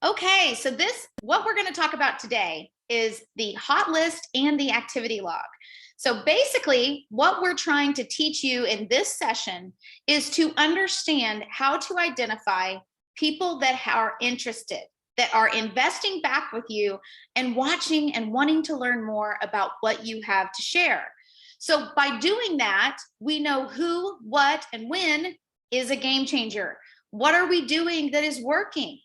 Okay, so what we're going to talk about today is the hot list and the activity log. So basically, what we're trying to teach you in this session is to understand how to identify people that are interested, that are investing back with you and watching and wanting to learn more about what you have to share. So by doing that, we know who, what, and when is a game changer. What are we doing that is working?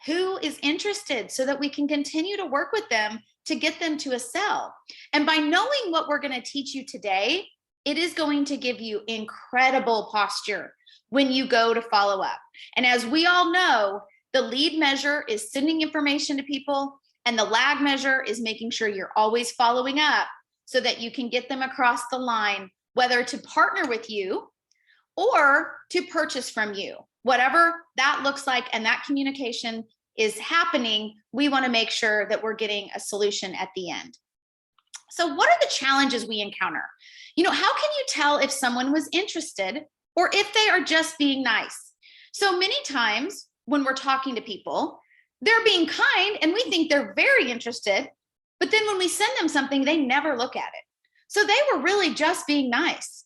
Who is interested so that we can continue to work with them to get them to a sell. And by knowing what we're going to teach you today, it is going to give you incredible posture when you go to follow up. And as we all know, the lead measure is sending information to people, and the lag measure is making sure you're always following up so that you can get them across the line, whether to partner with you or to purchase from you. Whatever that looks like and that communication is happening, we want to make sure that we're getting a solution at the end. So what are the challenges we encounter? How can you tell if someone was interested or if they are just being nice? So many times when we're talking to people, they're being kind and we think they're very interested, but then when we send them something, they never look at it. So they were really just being nice.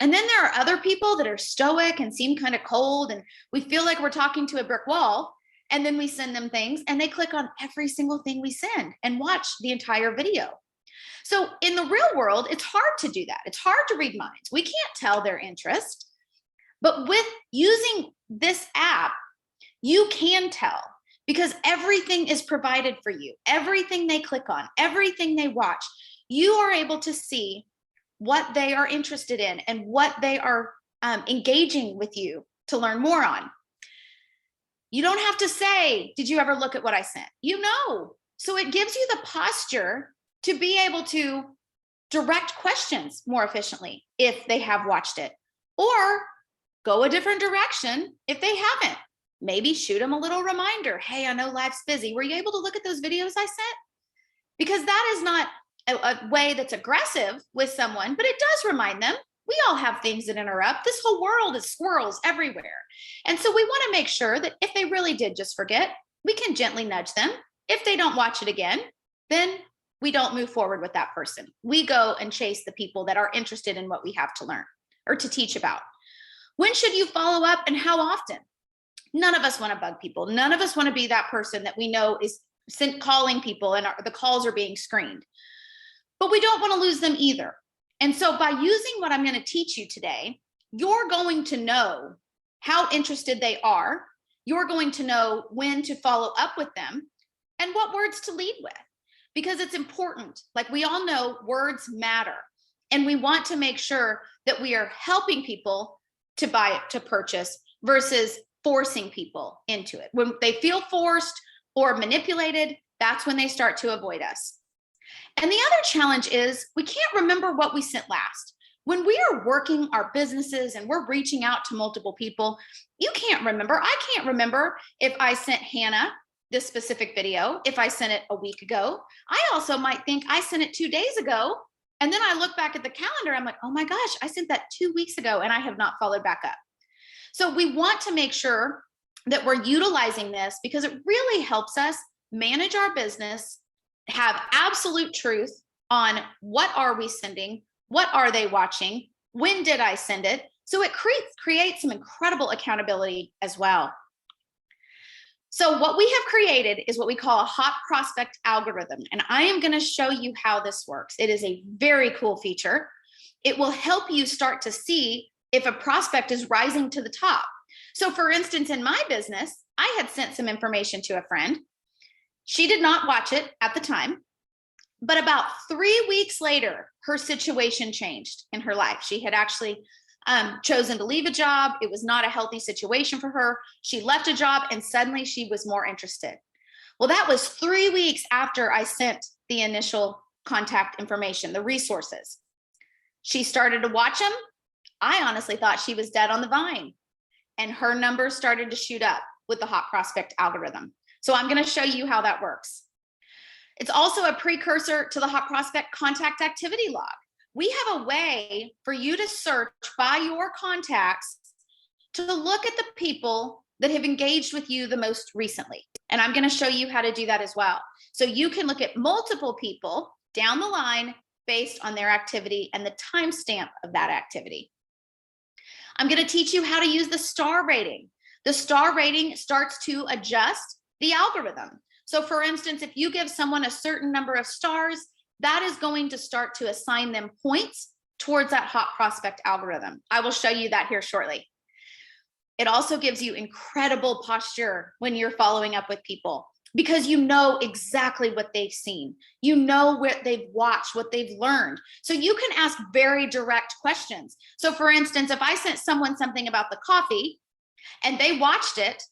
And then there are other people that are stoic and seem kind of cold, and we feel like we're talking to a brick wall. And then we send them things and they click on every single thing we send and watch the entire video. So in the real world, it's hard to do that. It's hard to read minds. We can't tell their interest. But with using this app, you can tell, because everything is provided for you. Everything they click on, everything they watch, you are able to see what they are interested in and what they are engaging with you to learn more on. You don't have to say, did you ever look at what I sent? So it gives you the posture to be able to direct questions more efficiently if they have watched it, or go a different direction if they haven't. Maybe shoot them a little reminder. Hey, I know life's busy. Were you able to look at those videos I sent? Because that is not a way that's aggressive with someone, but it does remind them. We all have things that interrupt. This whole world is squirrels everywhere. And so we want to make sure that if they really did just forget, we can gently nudge them. If they don't watch it again, then we don't move forward with that person. We go and chase the people that are interested in what we have to learn or to teach about. When should you follow up and how often? None of us want to bug people. None of us want to be that person that we know is calling people and the calls are being screened. But we don't want to lose them either. And so by using what I'm going to teach you today, you're going to know how interested they are. You're going to know when to follow up with them and what words to lead with, because it's important. Like we all know, words matter. And we want to make sure that we are helping people to buy it, to purchase, versus forcing people into it. When they feel forced or manipulated, that's when they start to avoid us. And the other challenge is we can't remember what we sent last. When we are working our businesses and we're reaching out to multiple people, you can't remember. I can't remember if I sent Hannah this specific video, if I sent it a week ago. I also might think I sent it 2 days ago. And then I look back at the calendar, I'm like, oh my gosh, I sent that 2 weeks ago and I have not followed back up. So we want to make sure that we're utilizing this because it really helps us manage our business, have absolute truth on what are we sending, what are they watching, when did I send it? So it creates some incredible accountability as well. So what we have created is what we call a hot prospect algorithm. And I am going to show you how this works. It is a very cool feature. It will help you start to see if a prospect is rising to the top. So for instance, in my business, I had sent some information to a friend. She did not watch it at the time, but about 3 weeks later, her situation changed in her life. She had actually chosen to leave a job. It was not a healthy situation for her. She left a job and suddenly she was more interested. Well, that was 3 weeks after I sent the initial contact information, the resources. She started to watch them. I honestly thought she was dead on the vine, and her numbers started to shoot up with the hot prospect algorithm. So I'm going to show you how that works. It's also a precursor to the hot prospect contact activity log. We have a way for you to search by your contacts to look at the people that have engaged with you the most recently. And I'm going to show you how to do that as well. So you can look at multiple people down the line based on their activity and the timestamp of that activity. I'm going to teach you how to use the star rating. The star rating starts to adjust the algorithm. So for instance, if you give someone a certain number of stars, that is going to start to assign them points towards that hot prospect algorithm. I will show you that here shortly. It also gives you incredible posture when you're following up with people, because you know exactly what they've seen. You know what they've watched, what they've learned. So you can ask very direct questions. So for instance, if I sent someone something about the coffee and they watched it,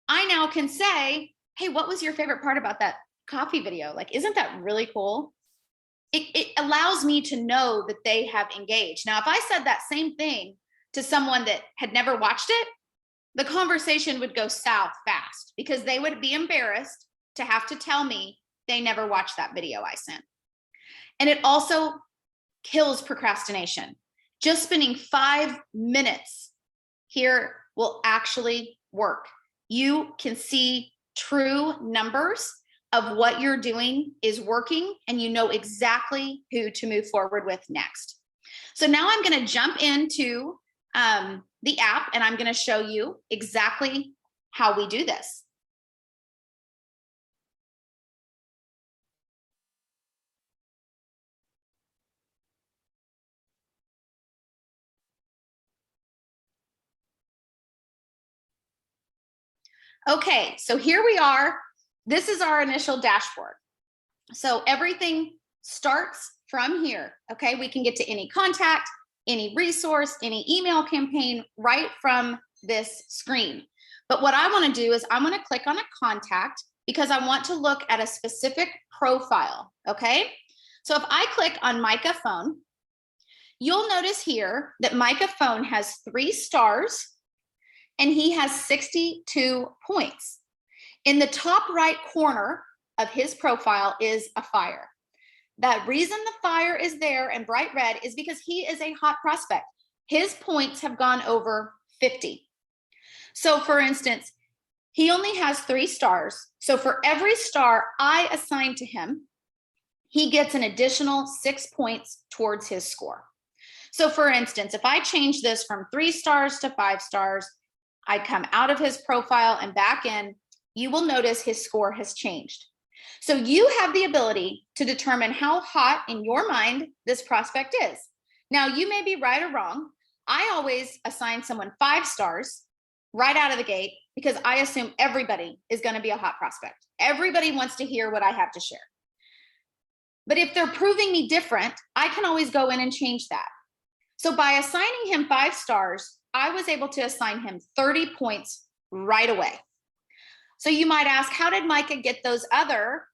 I now can say, hey, what was your favorite part about that coffee video? Like, isn't that really cool? It allows me to know that they have engaged. Now, if I said that same thing to someone that had never watched it, the conversation would go south fast, because they would be embarrassed to have to tell me they never watched that video I sent. And it also kills procrastination. Just spending 5 minutes here will actually work. You can see true numbers of what you're doing is working, and you know exactly who to move forward with next. So now I'm going to jump into the app, and I'm going to show you exactly how we do this. Okay, so here we are. This is our initial dashboard. So everything starts from here. Okay, we can get to any contact, any resource, any email campaign right from this screen. But what I want to do is I'm going to click on a contact, because I want to look at a specific profile. Okay, so if I click on Micah Phone, you'll notice here that Micah Phone has 3 stars and he has 62 points. In the top right corner of his profile is a fire. That reason the fire is there in bright red is because he is a hot prospect. His points have gone over 50. So for instance, he only has 3 stars. So for every star I assign to him, he gets an additional 6 points towards his score. So for instance, if I change this from 3 stars to 5 stars, I come out of his profile and back in, you will notice his score has changed. So you have the ability to determine how hot in your mind this prospect is. Now, you may be right or wrong. I always assign someone 5 stars right out of the gate, because I assume everybody is going to be a hot prospect. Everybody wants to hear what I have to share. But if they're proving me different, I can always go in and change that. So by assigning him 5 stars, I was able to assign him 30 points right away. So you might ask, how did Micah get those other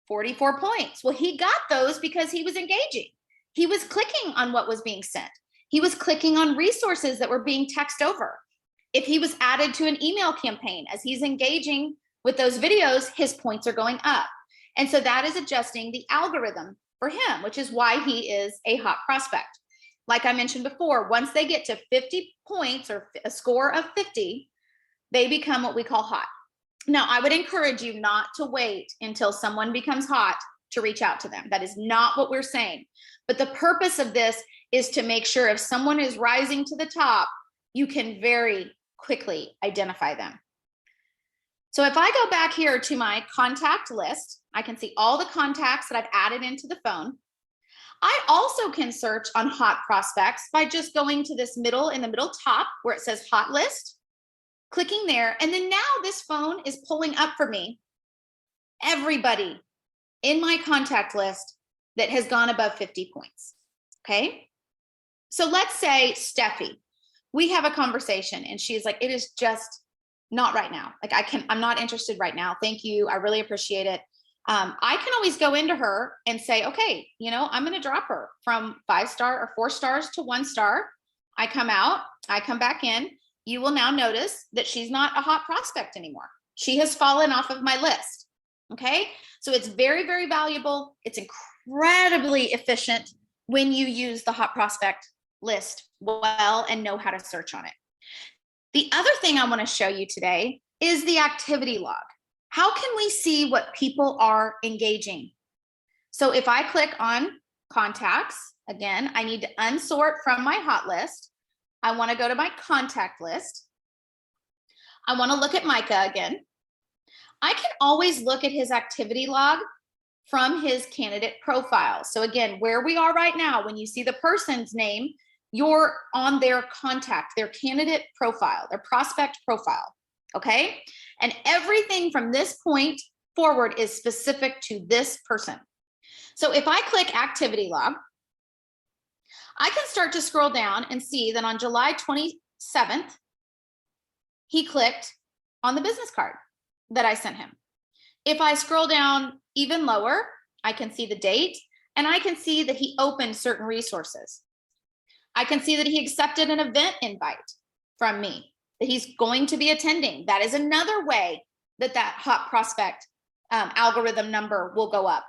44 points? Well, he got those because he was engaging. He was clicking on what was being sent. He was clicking on resources that were being texted over. If he was added to an email campaign, as he's engaging with those videos, his points are going up. And so that is adjusting the algorithm for him, which is why he is a hot prospect. Like I mentioned before, once they get to 50 points or a score of 50, they become what we call hot. Now, I would encourage you not to wait until someone becomes hot to reach out to them. That is not what we're saying. But the purpose of this is to make sure if someone is rising to the top, you can very quickly identify them. So if I go back here to my contact list, I can see all the contacts that I've added into the phone. I also can search on hot prospects by just going to this middle, in the middle top where it says hot list, clicking there. And then now this phone is pulling up for me everybody in my contact list that has gone above 50 points. Okay. So let's say Steffi, we have a conversation and she's like, it is just not right now. Like I'm not interested right now. Thank you. I really appreciate it. I can always go into her and say, okay, I'm going to drop her from 5-star or 4 stars to 1 star. I come out, I come back in. You will now notice that she's not a hot prospect anymore. She has fallen off of my list. Okay. So it's very, very valuable. It's incredibly efficient when you use the hot prospect list well and know how to search on it. The other thing I want to show you today is the activity log. How can we see what people are engaging? So if I click on contacts, again, I need to unsort from my hot list. I want to go to my contact list. I want to look at Micah again. I can always look at his activity log from his candidate profile. So again, where we are right now, when you see the person's name, you're on their contact, their candidate profile, their prospect profile, okay? And everything from this point forward is specific to this person. So if I click activity log, I can start to scroll down and see that on July 27th, he clicked on the business card that I sent him. If I scroll down even lower, I can see the date, and I can see that he opened certain resources. I can see that he accepted an event invite from me, that he's going to be attending. That is another way that that hot prospect algorithm number will go up.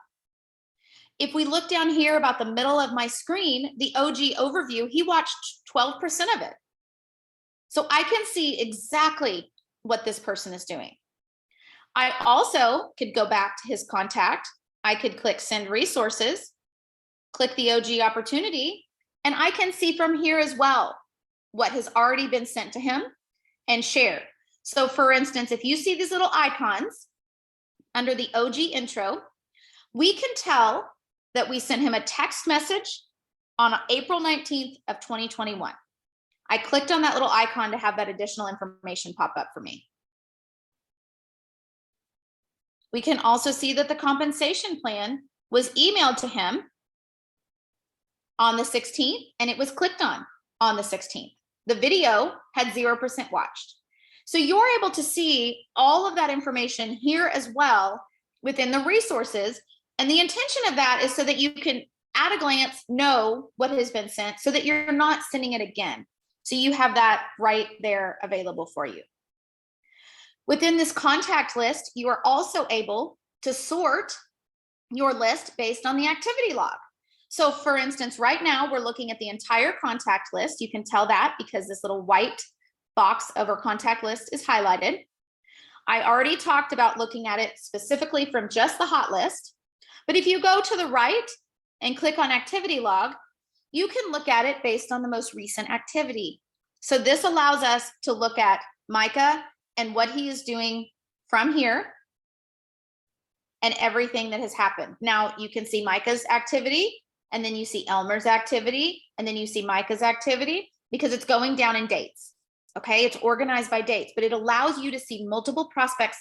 If we look down here about the middle of my screen, the OG overview, he watched 12% of it. So I can see exactly what this person is doing. I also could go back to his contact. I could click send resources, click the OG opportunity, and I can see from here as well what has already been sent to him and shared. So for instance, if you see these little icons under the OG intro, we can tell that we sent him a text message on April 19th of 2021. I clicked on that little icon to have that additional information pop up for me. We can also see that the compensation plan was emailed to him on the 16th, and it was clicked on the 16th. The video had 0% watched. So you're able to see all of that information here as well within the resources. And the intention of that is so that you can, at a glance, know what has been sent so that you're not sending it again. So you have that right there available for you. Within this contact list, you are also able to sort your list based on the activity log. So for instance, right now we're looking at the entire contact list. You can tell that because this little white box over contact list is highlighted. I already talked about looking at it specifically from just the hot list. But if you go to the right and click on activity log, you can look at it based on the most recent activity. So this allows us to look at Micah and what he is doing from here and everything that has happened. Now you can see Micah's activity, and then you see Elmer's activity, and then you see Micah's activity because it's going down in dates. Okay, it's organized by dates, but it allows you to see multiple prospects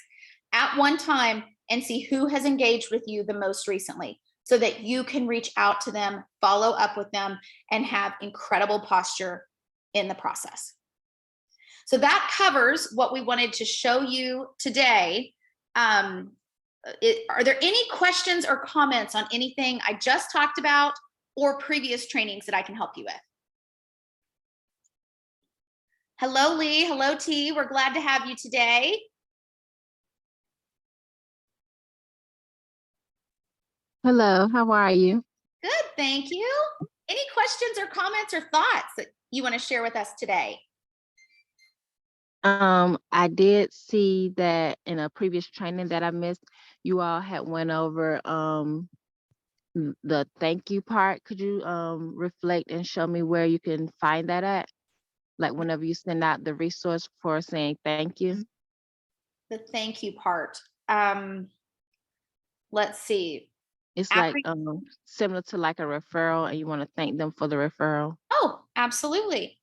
at one time and see who has engaged with you the most recently so that you can reach out to them, follow up with them, and have incredible posture in the process. So that covers what we wanted to show you today. Are there any questions or comments on anything I just talked about or previous trainings that I can help you with? Hello, Lee. Hello, T. We're glad to have you today. Hello, how are you? Good, thank you. Any questions or comments or thoughts that you want to share with us today? I did see that in a previous training that I missed, you all had went over the thank you part. Could you reflect and show me where you can find that at? Like whenever you send out the resource for saying thank you. The thank you part. Let's see. It's like similar to like a referral, and you want to thank them for the referral. Oh, absolutely.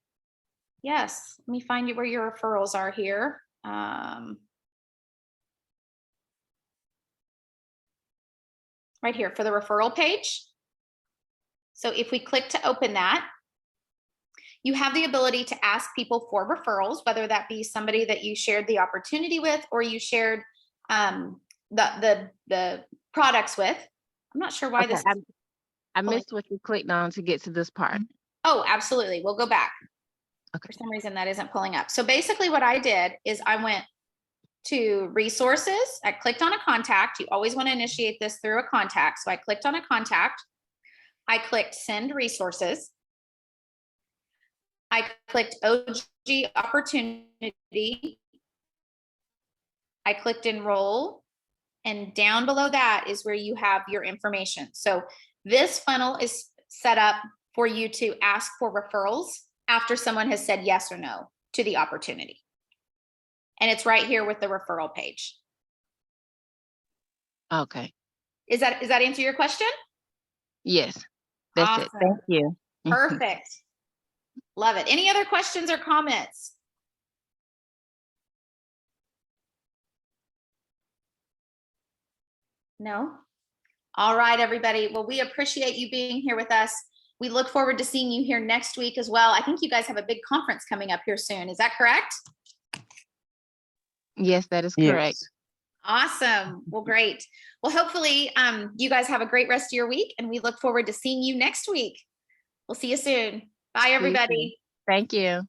Yes. Let me find you where your referrals are here. Right here for the referral page. So if we click to open that, you have the ability to ask people for referrals, whether that be somebody that you shared the opportunity with or you shared the products with. I'm not sure why okay, I missed what you clicked on to get to this part. Oh, absolutely. We'll go back. Okay. For some reason that isn't pulling up. So basically what I did is I went to resources. I clicked on a contact. You always want to initiate this through a contact. So I clicked on a contact. I clicked send resources. I clicked OG opportunity. I clicked enroll, and down below that is where you have your information. So this funnel is set up for you to ask for referrals after someone has said yes or no to the opportunity. And it's right here with the referral page. Okay. Is that answer your question? Yes. That's it. Thank Awesome. you. Perfect. Love it. Any other questions or comments? No? All right, everybody. Well, we appreciate you being here with us. We look forward to seeing you here next week as well. I think you guys have a big conference coming up here soon. Is that correct? Yes, that is correct. Yes. Awesome. Well, great. Well, hopefully you guys have a great rest of your week, and we look forward to seeing you next week. We'll see you soon. Bye, everybody. Thank you.